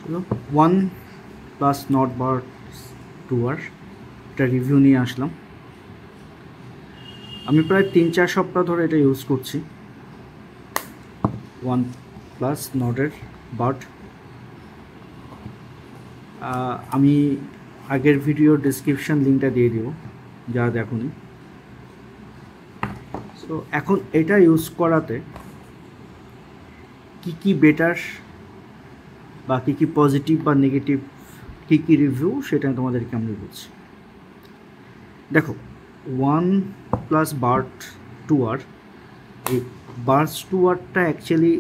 চলো one plus not bird 2R একটা review নিয়ে আসলাম। আমি প্রায় 3-4 সপ্তাহ ধরে এটা ইউজ করছি, ওয়ান প্লাস নটের বার্ড। আমি আগের ভিডিওর ডেসক্রিপশন লিঙ্কটা দিয়ে দিব যারা দেখুনি। সো এখন এটা ইউজ করাতে কি কি বেটার বা কী কী পজিটিভ বা নেগেটিভ কী কী রিভিউ সেটা তোমাদেরকে আমি বলছি। দেখো, ওয়ান প্লাস বার্ড 2R, এই বার্ডস 2Rটা অ্যাকচুয়ালি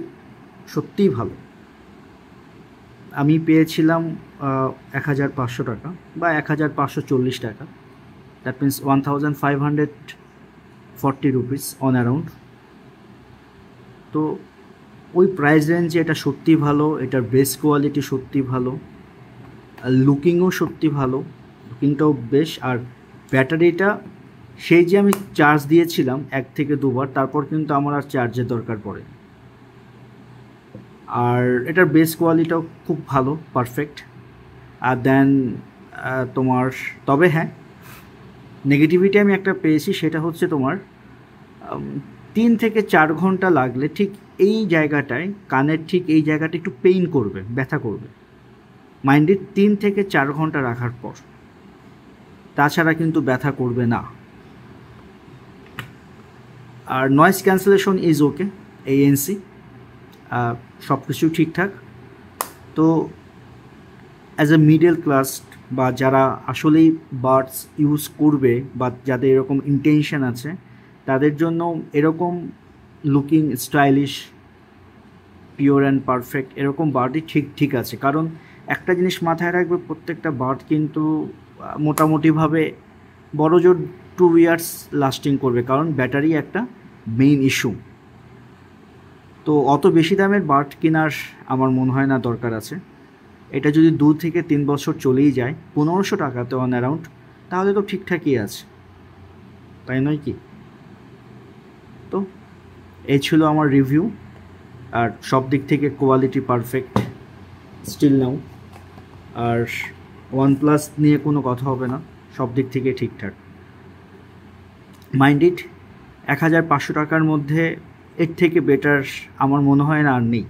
সত্যিই ভালো। আমি পেয়েছিলাম 1500 টাকা বা 1540 টাকা, that means 1540 rupees on around. তো ওই প্রাইস রেঞ্জে এটা সত্যি ভালো, এটার বেস কোয়ালিটি সত্যি ভালো, আর লুকিংও সত্যি ভালো, লুকিংটাও বেশ। আর ব্যাটারিটা সেই যে আমি চার্জ দিয়েছিলাম 1 থেকে 2 বার, তারপর কিন্তু আমার আর চার্জের দরকার পড়ে। আর এটার বেস কোয়ালিটিটাও খুব ভালো, পারফেক্ট। আর দেন তোমার, তবে হ্যাঁ, নেগেটিভিটি আমি একটা পেয়েছি, সেটা হচ্ছে তোমার 3 থেকে 4 ঘন্টা লাগলে ঠিক এই জায়গাটায়, কানের ঠিক এই জায়গাটা একটু পেইন করবে, ব্যথা করবে, মাইন্ডেড 3 থেকে 4 ঘন্টা রাখার পর। তাছাড়া কিন্তু ব্যথা করবে না। আর noise cancellation is okay, ANC, সব কিছু ঠিকঠাক। তো অ্যাজ এ মিডল ক্লাস বা যারা আসলেই বাডস ইউজ করবে বা যাদের এরকম ইন্টেনশন আছে, তাদের জন্য এরকম looking stylish, pure and perfect এরকম বার্ডই ঠিক আছে। কারণ একটা জিনিস মাথায় রাখবে, প্রত্যেকটা বার্ড কিন্তু মোটামুটিভাবে বড়জোর 2 ইয়ার্স লাস্টিং করবে, কারণ ব্যাটারি একটা মেইন ইস্যু। তো অত বেশি দামের বার্ড কেনার আমার মনে হয় না দরকার আছে। এটা যদি 2 থেকে 3 বছর চলেই যায় 1500 টাকাতে অন অ্যারাউন্ড, তাহলে তো ঠিকঠাকই আছে, তাই নয় কি? তো এই ছিল আমার রিভিউ। আর সব দিক থেকে কোয়ালিটি পারফেক্ট স্টিল নাও। আর OnePlus নিয়ে কোনো কথা হবে না, সব দিক থেকে ঠিকঠাক। মাইন্ড ইট, 1500 টাকার মধ্যে এর থেকে বেটার আমার মনে হয় না আর নেই।